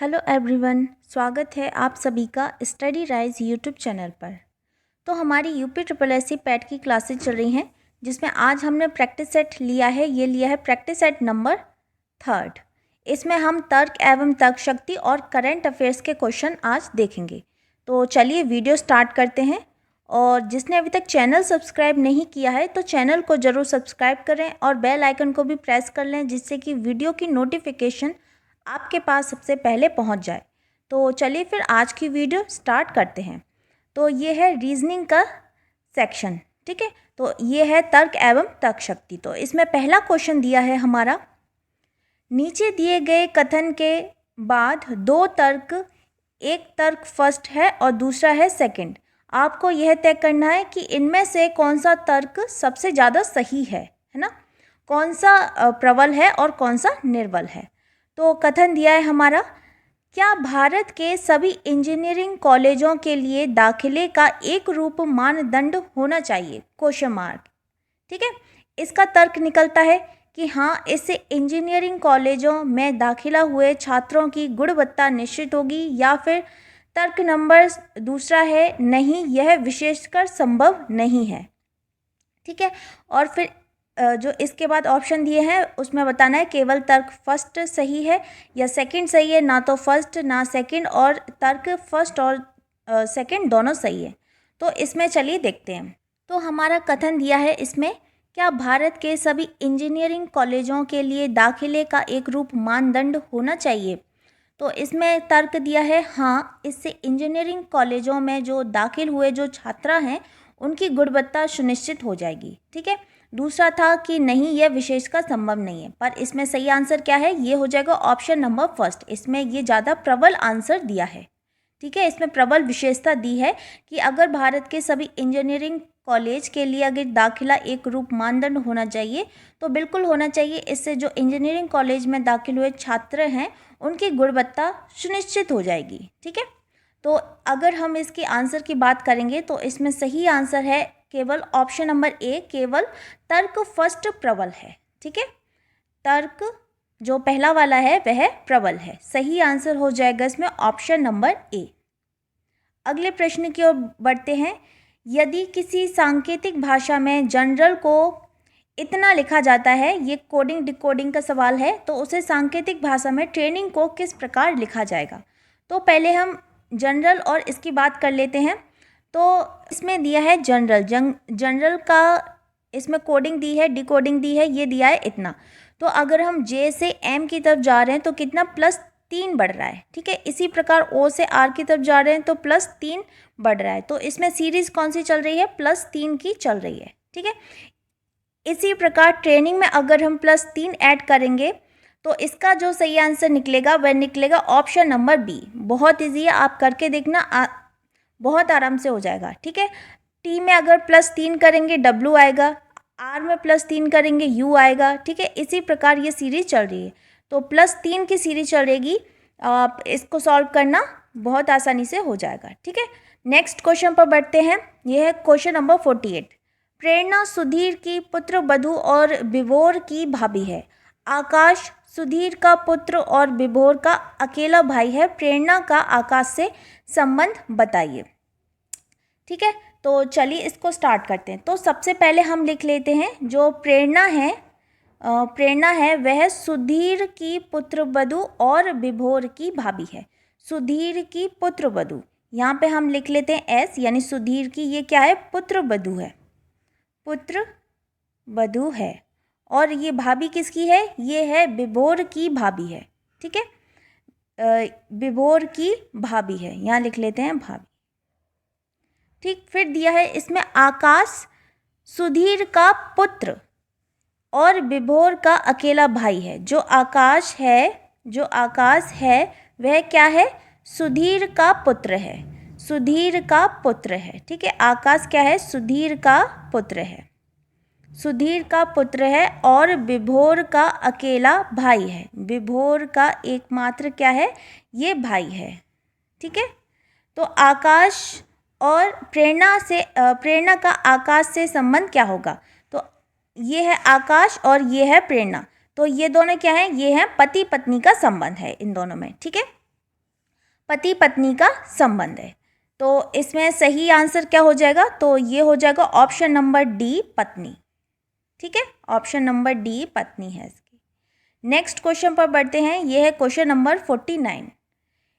Hello everyone, स्वागत है आप सभी का स्टडी राइज यूट्यूब चैनल पर। तो हमारी UP triple S C PET की क्लासेस चल रही हैं, जिसमें आज हमने प्रैक्टिस सेट लिया है। ये लिया है प्रैक्टिस सेट नंबर 3। इसमें हम तर्क एवं तर्क शक्ति और करंट अफेयर्स के क्वेश्चन आज देखेंगे। तो चलिए वीडियो स्टार्ट करते हैं। और जिसने अभी तक चैनल सब्सक्राइब नहीं किया है तो चैनल को ज़रूर सब्सक्राइब करें और बेल आइकन को भी प्रेस कर लें, जिससे कि वीडियो की नोटिफिकेशन आपके पास सबसे पहले पहुंच जाए। तो चलिए फिर आज की वीडियो स्टार्ट करते हैं। तो ये है रीजनिंग का सेक्शन, ठीक है। तो ये है तर्क एवं तर्क शक्ति। तो इसमें पहला क्वेश्चन दिया है हमारा, नीचे दिए गए कथन के बाद दो तर्क, एक तर्क फर्स्ट है और दूसरा है सेकंड। आपको यह तय करना है कि इनमें से कौन सा तर्क सबसे ज़्यादा सही है ना, कौन सा प्रबल है और कौन सा निर्बल है। तो कथन दिया है हमारा, क्या भारत के सभी इंजीनियरिंग कॉलेजों के लिए दाखिले का एक रूप मानदंड होना चाहिए, क्वेश्चन मार्क। ठीक है, इसका तर्क निकलता है कि हाँ, इससे इंजीनियरिंग कॉलेजों में दाखिला हुए छात्रों की गुणवत्ता निश्चित होगी। या फिर तर्क नंबर दूसरा है, नहीं, यह विशेषकर संभव नहीं है। ठीक है, और फिर जो इसके बाद ऑप्शन दिए हैं उसमें बताना है केवल तर्क फर्स्ट सही है या सेकंड सही है, ना तो फर्स्ट ना सेकंड, और तर्क फर्स्ट और सेकंड दोनों सही है। तो इसमें चलिए देखते हैं। तो हमारा कथन दिया है इसमें, क्या भारत के सभी इंजीनियरिंग कॉलेजों के लिए दाखिले का एक रूप मानदंड होना चाहिए। तो इसमें तर्क दिया है हाँ, इससे इंजीनियरिंग कॉलेजों में जो दाखिल हुए जो छात्र हैं उनकी गुणवत्ता सुनिश्चित हो जाएगी। ठीक है, दूसरा था कि नहीं, यह विशेष का संभव नहीं है। पर इसमें सही आंसर क्या है, ये हो जाएगा ऑप्शन नंबर फर्स्ट। इसमें ये ज़्यादा प्रबल आंसर दिया है। ठीक है, इसमें प्रबल विशेषता दी है कि अगर भारत के सभी इंजीनियरिंग कॉलेज के लिए अगर दाखिला एक रूप मानदंड होना चाहिए तो बिल्कुल होना चाहिए। इससे जो इंजीनियरिंग कॉलेज में दाखिल हुए छात्र हैं उनकी गुणवत्ता सुनिश्चित हो जाएगी। ठीक है, तो अगर हम इसके आंसर की बात करेंगे तो इसमें सही आंसर है केवल ऑप्शन नंबर ए, केवल तर्क फर्स्ट प्रबल है। ठीक है, तर्क जो पहला वाला है वह प्रबल है। सही आंसर हो जाएगा इसमें ऑप्शन नंबर ए। अगले प्रश्न की ओर बढ़ते हैं। यदि किसी सांकेतिक भाषा में जनरल को इतना लिखा जाता है, ये कोडिंग डिकोडिंग का सवाल है, तो उसे सांकेतिक भाषा में ट्रेनिंग को किस प्रकार लिखा जाएगा। तो पहले हम जनरल और इसकी बात कर लेते हैं। तो इसमें दिया है जनरल, जनरल का इसमें कोडिंग दी है, डिकोडिंग दी है, ये दिया है इतना। तो अगर हम जे से एम की तरफ जा रहे हैं तो कितना, +3 बढ़ रहा है। ठीक है, इसी प्रकार ओ से आर की तरफ जा रहे हैं तो +3 बढ़ रहा है। तो इसमें सीरीज कौन सी चल रही है, +3 की चल रही है। ठीक है, इसी प्रकार ट्रेनिंग में अगर हम +3 ऐड करेंगे तो इसका जो सही आंसर निकलेगा वह निकलेगा ऑप्शन नंबर बी। बहुत ईजी है, आप करके देखना, बहुत आराम से हो जाएगा। ठीक है, टी में अगर +3 करेंगे डब्ल्यू आएगा, आर में +3 करेंगे यू आएगा। ठीक है, इसी प्रकार ये सीरीज चल रही है। तो +3 की सीरीज चलेगी, आप इसको सॉल्व करना बहुत आसानी से हो जाएगा। ठीक है, नेक्स्ट क्वेश्चन पर बढ़ते हैं। यह है क्वेश्चन नंबर 48। प्रेरणा सुधीर की पुत्र वधु और विभोर की भाभी है। आकाश सुधीर का पुत्र और विभोर का अकेला भाई है। प्रेरणा का आकाश से संबंध बताइए। ठीक है, तो चलिए इसको स्टार्ट करते हैं। तो सबसे पहले हम लिख लेते हैं जो प्रेरणा है वह सुधीर की पुत्र वधु और विभोर की भाभी है। सुधीर की पुत्र वधु, यहाँ पे हम लिख लेते हैं एस, यानी सुधीर की ये क्या है, पुत्र वधु है, पुत्र वधु है। और ये भाभी किसकी है, ये है विभोर की भाभी है। ठीक है, विभोर की भाभी है, यहाँ लिख लेते हैं भाभी। ठीक, फिर दिया है इसमें आकाश सुधीर का पुत्र और विभोर का अकेला भाई है। जो आकाश है वह क्या है, सुधीर का पुत्र है, सुधीर का पुत्र है। ठीक है, आकाश क्या है, सुधीर का पुत्र है, सुधीर का पुत्र है और विभोर का अकेला भाई है। विभोर का एकमात्र क्या है, ये भाई है। ठीक है, तो आकाश और प्रेरणा का आकाश से संबंध क्या होगा। तो ये है आकाश और ये है प्रेरणा, तो ये दोनों क्या है, ये है पति पत्नी का संबंध है इन दोनों में। ठीक है, पति पत्नी का संबंध है। तो इसमें सही आंसर क्या हो जाएगा, तो ये हो जाएगा ऑप्शन नंबर डी, पत्नी। ठीक है, ऑप्शन नंबर डी पत्नी है इसकी। नेक्स्ट क्वेश्चन पर बढ़ते हैं, ये है क्वेश्चन नंबर 49।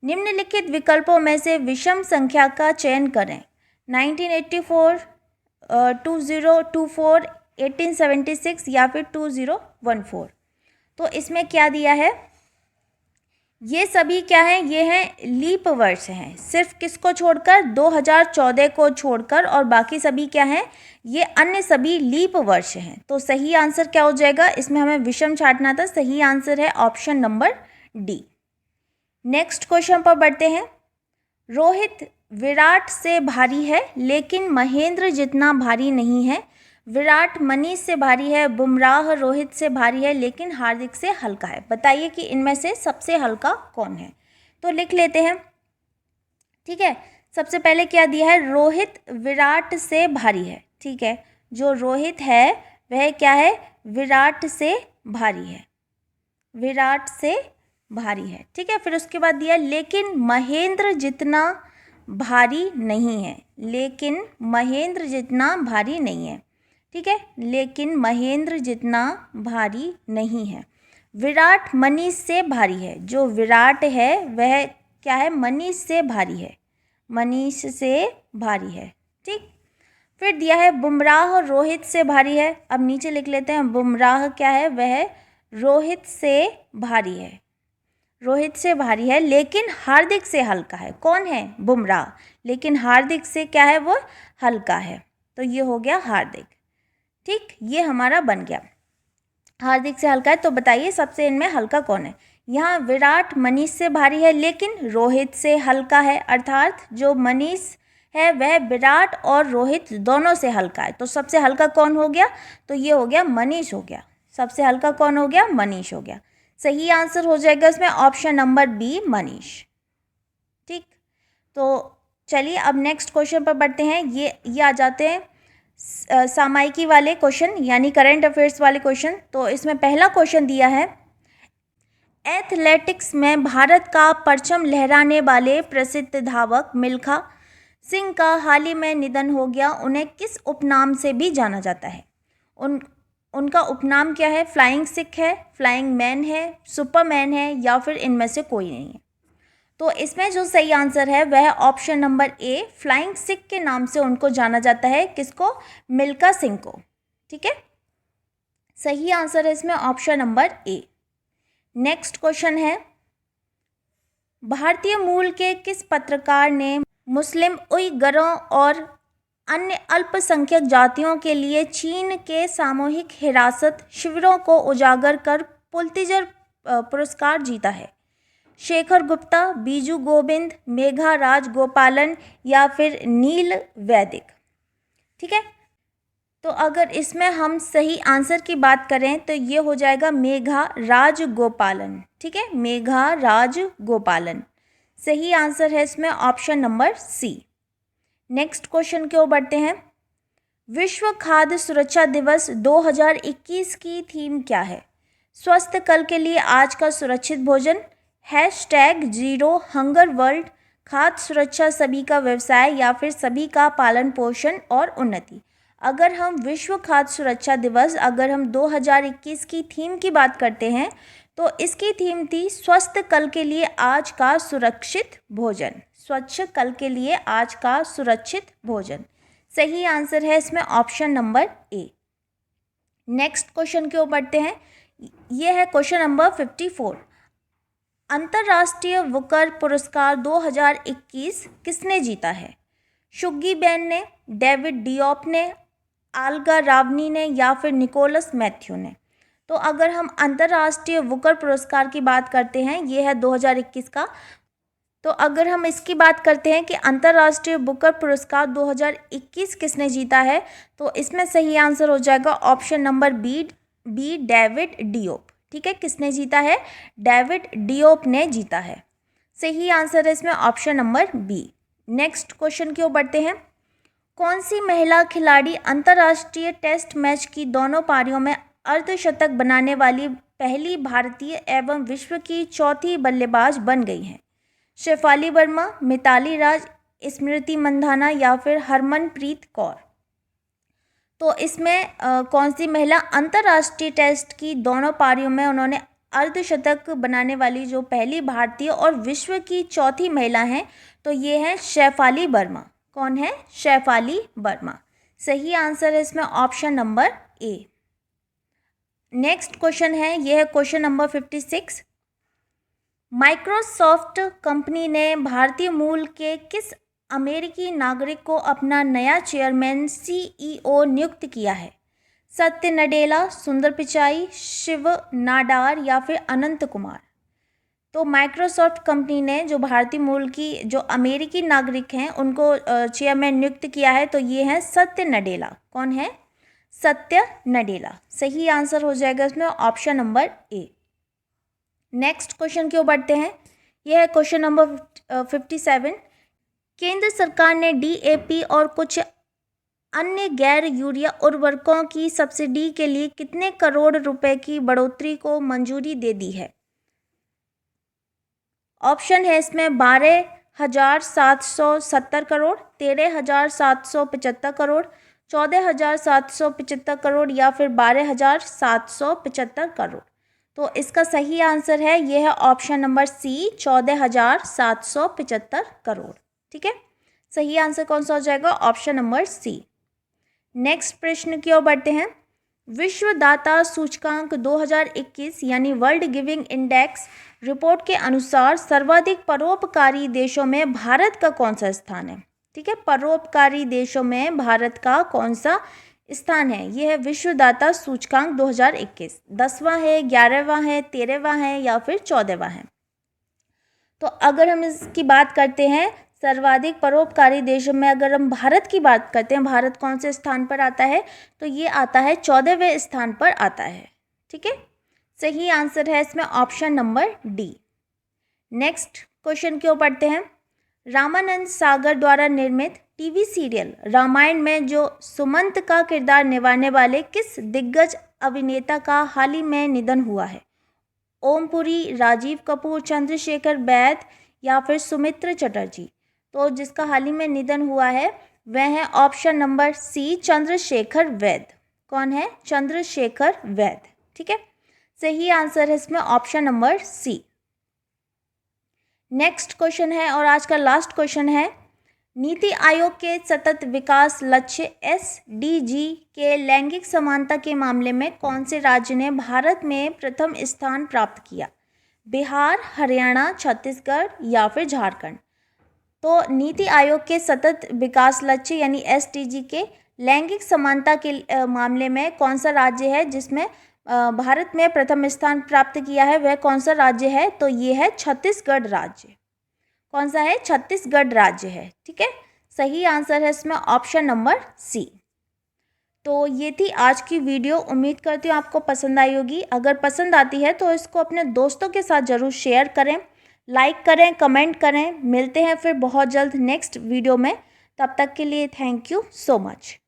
निम्नलिखित विकल्पों में से विषम संख्या का चयन करें। 1984, 2024, 1876 या फिर 2014। तो इसमें क्या दिया है, ये सभी क्या है, ये हैं लीप वर्ष हैं, सिर्फ किसको छोड़कर, 2014 को छोड़कर, और बाकी सभी क्या हैं, ये अन्य सभी लीप वर्ष हैं। तो सही आंसर क्या हो जाएगा, इसमें हमें विषम छांटना था, सही आंसर है option number D. Next question पर बढ़ते हैं। रोहित विराट से भारी है लेकिन महेंद्र जितना भारी नहीं है। विराट मनीष से भारी है, बुमराह रोहित से भारी है लेकिन हार्दिक से हल्का है। बताइए कि इनमें से सबसे हल्का कौन है। तो लिख लेते हैं। ठीक है, सबसे पहले क्या दिया है, रोहित विराट से भारी है। ठीक है, जो रोहित है वह क्या है, विराट से भारी है, विराट से भारी है। ठीक है, फिर उसके बाद दिया लेकिन महेंद्र जितना भारी नहीं है, लेकिन महेंद्र जितना भारी नहीं है। ठीक है, लेकिन महेंद्र जितना भारी नहीं है। विराट मनीष से भारी है, जो विराट है वह क्या है, मनीष से भारी है, मनीष से भारी है। ठीक, फिर दिया है बुमराह रोहित से भारी है। अब नीचे लिख लेते हैं, बुमराह क्या है, वह रोहित से भारी है, रोहित से भारी है लेकिन हार्दिक से हल्का है। कौन है, बुमराह, लेकिन हार्दिक से क्या है, वो हल्का है। तो ये हो गया हार्दिक। ठीक, ये हमारा बन गया, हार्दिक से हल्का है। तो बताइए सबसे इनमें हल्का कौन है। यहाँ विराट मनीष से भारी है लेकिन रोहित से हल्का है, अर्थात जो मनीष है वह विराट और रोहित दोनों से हल्का है। तो सबसे हल्का कौन हो गया, तो ये हो गया मनीष हो गया, सबसे हल्का कौन हो गया, मनीष हो गया। सही आंसर हो जाएगा इसमें ऑप्शन नंबर बी, मनीष। ठीक, तो चलिए अब नेक्स्ट क्वेश्चन पर बढ़ते हैं। ये आ जाते हैं सामायिकी वाले क्वेश्चन, यानी करंट अफेयर्स वाले क्वेश्चन। तो इसमें पहला क्वेश्चन दिया है, एथलेटिक्स में भारत का परचम लहराने वाले प्रसिद्ध धावक मिल्खा सिंह का हाल ही में निधन हो गया। उन्हें किस उपनाम से भी जाना जाता है। उनका उपनाम क्या है, फ्लाइंग सिख है, फ्लाइंग मैन है, सुपरमैन है, या फिर इनमें से कोई नहीं है। तो इसमें जो सही आंसर है वह option number A, flying Sikh के नाम से उनको जाना जाता है। किसको, मिल्खा सिंह को। ठीक है, सही आंसर है इसमें option number A. Next question है, भारतीय मूल के किस पत्रकार ने मुस्लिम उइगरों और अन्य अल्पसंख्यक जातियों के लिए चीन के सामूहिक हिरासत शिविरों को उजागर कर पुलित्जर पुरस्कार जीता है। शेखर गुप्ता, बीजू गोविंद, मेघा राजगोपालन, या फिर नील वैदिक। ठीक है, तो अगर इसमें हम सही आंसर की बात करें तो ये हो जाएगा मेघा राजगोपालन। ठीक है, मेघा राजगोपालन सही आंसर है इसमें option number C. Next question की ओर बढ़ते हैं। विश्व खाद्य सुरक्षा दिवस 2021 की थीम क्या है। स्वस्थ कल के लिए आज का सुरक्षित भोजन, #0 हंगर वर्ल्ड, खाद्य सुरक्षा सभी का व्यवसाय, या फिर सभी का पालन पोषण और उन्नति। अगर हम विश्व खाद्य सुरक्षा दिवस, अगर हम 2021 की थीम की बात करते हैं तो इसकी थीम थी स्वस्थ कल के लिए आज का सुरक्षित भोजन। स्वच्छ कल के लिए आज का सुरक्षित भोजन सही आंसर है इसमें option number A. Next question की ओर बढ़ते हैं। ये है क्वेश्चन नंबर 54। अंतर्राष्ट्रीय बुकर पुरस्कार 2021 किसने जीता है। शुग्गी बेन ने, डेविड डियोप ने, आल्गा रावनी ने, या फिर निकोलस मैथ्यू ने। तो अगर हम अंतर्राष्ट्रीय बुकर पुरस्कार की बात करते हैं, ये है 2021 का। तो अगर हम इसकी बात करते हैं कि अंतर्राष्ट्रीय बुकर पुरस्कार 2021 किसने जीता है, तो इसमें सही आंसर हो जाएगा option number B, David Diop. ठीक है, किसने जीता है, डेविड डियोप ने जीता है। सही आंसर है इसमें option number B. Next question की ओर बढ़ते हैं। कौन सी महिला खिलाड़ी अंतर्राष्ट्रीय टेस्ट मैच की दोनों पारियों में अर्धशतक बनाने वाली पहली भारतीय एवं विश्व की चौथी बल्लेबाज बन गई हैं। शेफाली वर्मा, मिताली राज, स्मृति मंधाना या फिर हरमनप्रीत कौर। तो इसमें कौन सी महिला अंतर्राष्ट्रीय टेस्ट की दोनों पारियों में उन्होंने अर्धशतक बनाने वाली जो पहली भारतीय और विश्व की चौथी महिला हैं, तो ये है शेफाली वर्मा। कौन है? शेफाली वर्मा। सही आंसर है इसमें option number A. Next question है, यह है क्वेश्चन नंबर 56। माइक्रोसॉफ्ट कंपनी ने भारतीय मूल के किस अमेरिकी नागरिक को अपना नया चेयरमैन CEO नियुक्त किया है? सत्य नडेला, सुंदर पिचाई, शिव नाडार या फिर अनंत कुमार। तो माइक्रोसॉफ्ट कंपनी ने जो भारतीय मूल की जो अमेरिकी नागरिक हैं उनको चेयरमैन नियुक्त किया है, तो ये है सत्य नडेला। कौन है? सत्य नडेला। सही आंसर हो जाएगा इसमें option number A. Next question की ओर बढ़ते हैं, यह है क्वेश्चन नंबर 57। केंद्र सरकार ने DAP और कुछ अन्य गैर यूरिया उर्वरकों की सब्सिडी के लिए कितने करोड़ रुपए की बढ़ोतरी को मंजूरी दे दी है? ऑप्शन है इसमें 12,770 करोड़, 13,775 करोड़, 14,775 करोड़ या फिर 12,775 करोड़। तो इसका सही आंसर है, यह है ऑप्शन नंबर सी, 14,775 करोड़। ठीक है, सही आंसर कौन सा हो जाएगा? Option number C. नेक्स्ट प्रश्न की ओर बढ़ते हैं। विश्व दाता सूचकांक 2021 यानी वर्ल्ड गिविंग इंडेक्स रिपोर्ट के अनुसार सर्वाधिक परोपकारी देशों में भारत का कौन सा स्थान है? ठीक है, परोपकारी देशों में भारत का कौन सा स्थान है? यह है विश्व दाता सूचकांक 2021। 10वां है, 11वां है, 13वां है या फिर 14वां है? तो अगर हम इसकी बात करते हैं सर्वाधिक परोपकारी देशों में, अगर हम भारत की बात करते हैं, भारत कौन से स्थान पर आता है? तो ये आता है 14वें स्थान पर आता है। ठीक है, सही आंसर है इसमें option number D. Next question की ओर बढ़ते हैं। रामानंद सागर द्वारा निर्मित टीवी सीरियल रामायण में जो सुमंत का किरदार निभाने वाले किस दिग्गज अभिनेता का हाल ही में निधन हुआ है? ओमपुरी, राजीव कपूर, चंद्रशेखर वैद या फिर सुमित्र चटर्जी। तो जिसका हाल ही में निधन हुआ है वह है ऑप्शन नंबर सी, चंद्रशेखर वैद। कौन है? चंद्रशेखर वैद। ठीक है, सही आंसर है इसमें option number C. Next question है और आज का लास्ट क्वेश्चन है। नीति आयोग के सतत विकास लक्ष्य SDG के लैंगिक समानता के मामले में कौन से राज्य ने भारत में प्रथम स्थान प्राप्त किया? बिहार, हरियाणा, छत्तीसगढ़ या फिर झारखंड। तो नीति आयोग के सतत विकास लक्ष्य यानी SDG के लैंगिक समानता के मामले में कौन सा राज्य है जिसमें भारत में प्रथम स्थान प्राप्त किया है? वह कौन सा राज्य है? तो ये है छत्तीसगढ़ राज्य। कौन सा है? छत्तीसगढ़ राज्य है। ठीक है, सही आंसर है इसमें ऑप्शन नंबर सी। तो ये थी आज की वीडियो। उम्मीद करती हूँ आपको पसंद आई होगी। अगर पसंद आती है तो इसको अपने दोस्तों के साथ ज़रूर शेयर करें, लाइक करें, कमेंट करें। मिलते हैं फिर बहुत जल्द नेक्स्ट वीडियो में। तब तक के लिए थैंक यू सो मच।